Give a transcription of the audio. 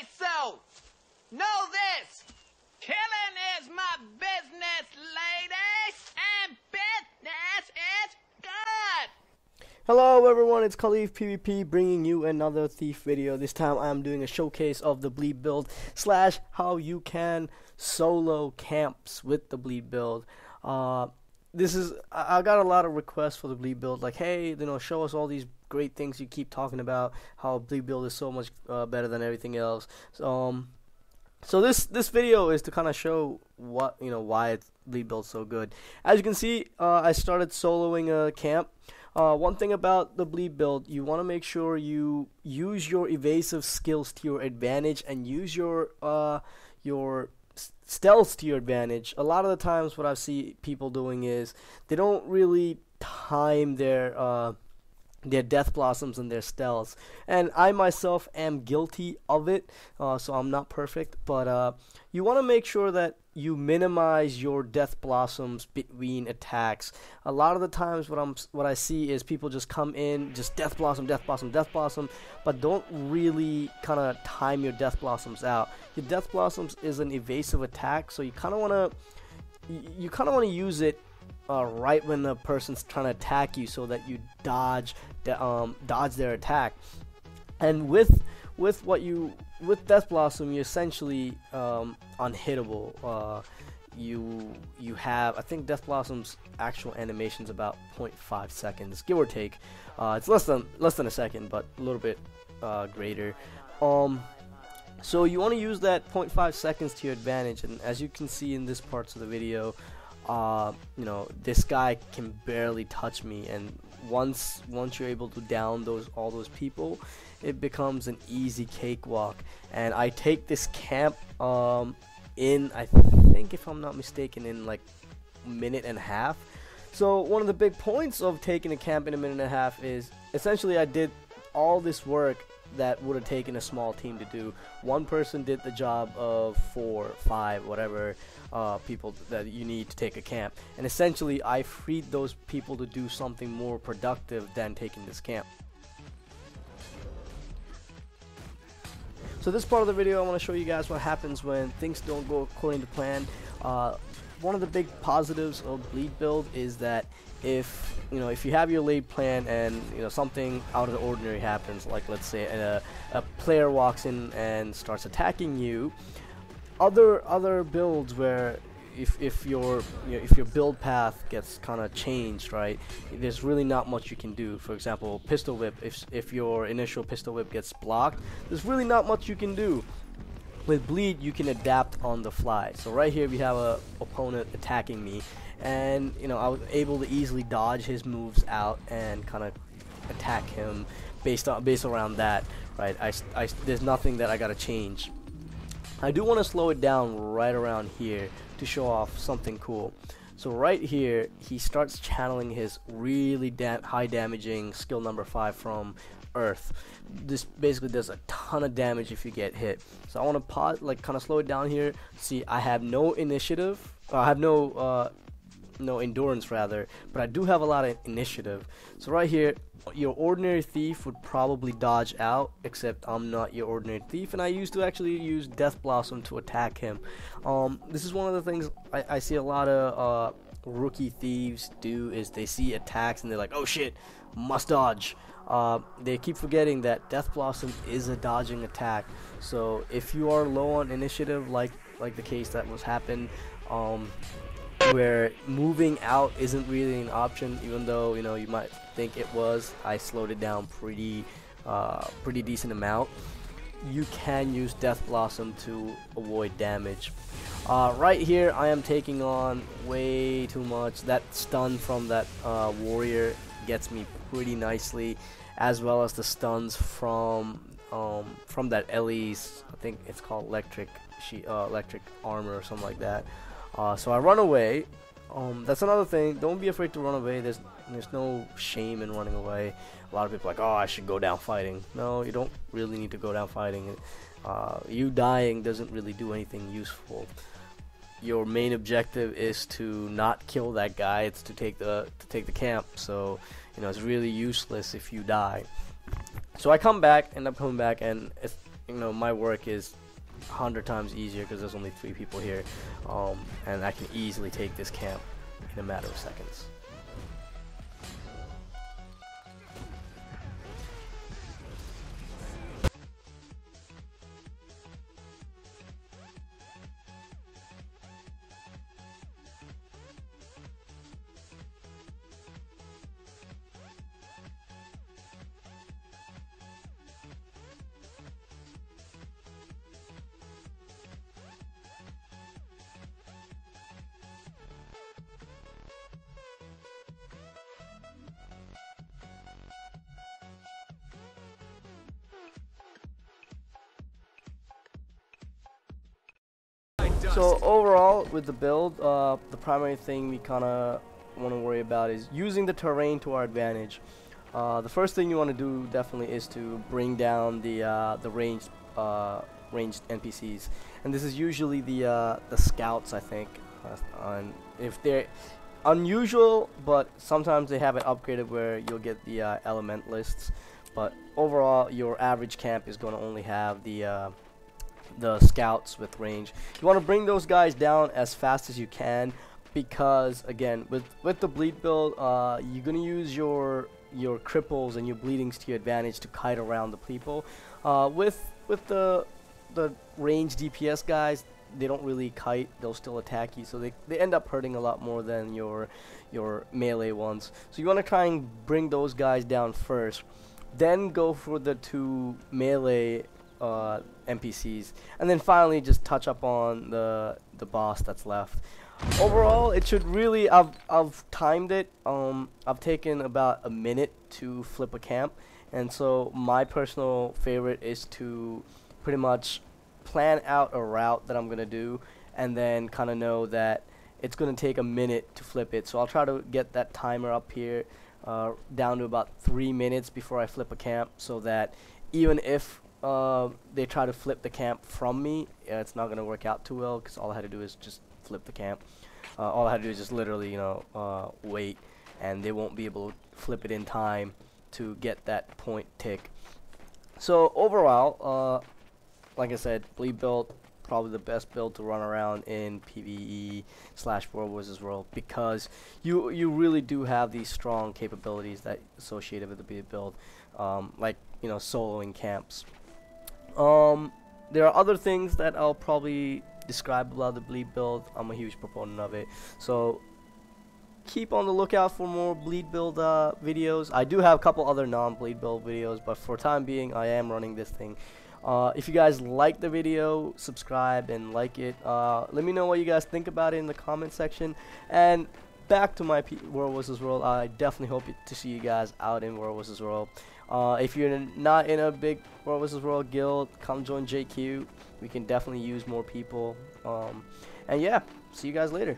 Okay, so, know this. Killing is my business, ladies, and business is good. Hello everyone, it's KhalifPVP bringing you another thief video. This time I'm doing a showcase of the bleed build slash how you can solo camps with the bleed build. I got a lot of requests for the bleed build, like, hey, show us all these great things you keep talking about, how bleed build is so much better than everything else. So this video is to kind of show what why bleed build's so good. As you can see, I started soloing a camp. One thing about the bleed build, you want to make sure you use your evasive skills to your advantage and use your stealth to your advantage. A lot of the times what I see people doing is they don't really time their death blossoms and their stealths, and I myself am guilty of it, so I'm not perfect, but you want to make sure that you minimize your death blossoms between attacks. A lot of the times what I see is people just come in, just death blossom, death blossom, death blossom, but don't really kind of time your death blossoms out. Your death blossoms is an evasive attack, so you kind of want to use it right when the person's trying to attack you, so that you dodge their attack. And with Death Blossom, you're essentially unhittable. You have, I think Death Blossom's actual animation's about 0.5 seconds, give or take. It's less than a second, but a little bit greater. So you want to use that 0.5 seconds to your advantage, and as you can see in this parts of the video, this guy can barely touch me, and once you're able to down all those people, it becomes an easy cakewalk. And I take this camp in, I think, if I'm not mistaken, in like a minute and a half. So one of the big points of taking a camp in a minute and a half is essentially I did all this work that would have taken a small team to do. One person did the job of 4, 5, whatever people that you need to take a camp, and essentially I freed those people to do something more productive than taking this camp. So this part of the video, I want to show you guys what happens when things don't go according to plan. One of the big positives of bleed build is that if you have your laid plan and something out of the ordinary happens, like let's say a player walks in and starts attacking you, other builds where if your build path gets kind of changed, right, there's really not much you can do. For example, pistol whip, if your initial pistol whip gets blocked, there's really not much you can do. With bleed, you can adapt on the fly. So right here we have a opponent attacking me, and I was able to easily dodge his moves out and kind of attack him based around that, right? There's nothing that I gotta change. I do want to slow it down right around here to show off something cool. So right here, he starts channeling his really high damaging skill number 5 from Earth. This basically does a ton of damage if you get hit. So I want to pause, like kind of slow it down here. See, I have no initiative. I have no endurance rather, but I do have a lot of initiative. So right here, your ordinary thief would probably dodge out, except I'm not your ordinary thief, and I used to actually use Death Blossom to attack him. This is one of the things I see a lot of rookie thieves do, is they see attacks and they're like, oh shit, must dodge. They keep forgetting that Death Blossom is a dodging attack. So if you are low on initiative, like the case that was happened, where moving out isn't really an option, even though you might think it was, I slowed it down pretty decent amount. You can use Death Blossom to avoid damage. Right here I am taking on way too much. That stun from that warrior gets me pretty nicely, as well as the stuns from that Ellie's, I think it's called electric armor or something like that. So I run away. That's another thing. Don't be afraid to run away. There's no shame in running away. A lot of people are like, oh, I should go down fighting. No, you don't really need to go down fighting. You dying doesn't really do anything useful. Your main objective is to not kill that guy. It's to take the camp. So it's really useless if you die. So I end up coming back, and it's, you know, my work is 100 times easier because there's only 3 people here, and I can easily take this camp in a matter of seconds. So overall, with the build, the primary thing we kind of want to worry about is using the terrain to our advantage. The first thing you want to do definitely is to bring down the ranged NPCs, and this is usually the scouts, I think. And if they're unusual, but sometimes they have it upgraded where you'll get the elementalists. But overall, your average camp is going to only have the scouts with range. You want to bring those guys down as fast as you can, because again, with the bleed build, you're gonna use your cripples and your bleedings to your advantage to kite around the people. With the range DPS guys, they don't really kite, they'll still attack you, so they end up hurting a lot more than your melee ones. So you want to try and bring those guys down first, then go for the 2 melee NPCs, and then finally just touch up on the boss that's left. Overall, it should really, I've timed it. I've taken about a minute to flip a camp, and so my personal favorite is to pretty much plan out a route that I'm gonna do, and then kind of know that it's gonna take a minute to flip it. So I'll try to get that timer up here down to about 3 minutes before I flip a camp, so that even if they try to flip the camp from me, it's not gonna work out too well, because all I had to do is just flip the camp. All I had to do is just literally, you know, wait, and they won't be able to flip it in time to get that point tick. So overall, like I said, bleed build, probably the best build to run around in PvE/World vs. World, because you really do have these strong capabilities that associated with the bleed build, like, you know, soloing camps. There are other things that I'll probably describe about the bleed build. I'm a huge proponent of it, so keep on the lookout for more bleed build videos. I do have a couple other non-bleed build videos, but for time being, I am running this thing. If you guys like the video, subscribe and like it. Let me know what you guys think about it in the comment section. And back to my World vs. World, I definitely hope to see you guys out in World vs. World. If you're not in a big World vs. World guild, come join JQ. We can definitely use more people. And yeah, see you guys later.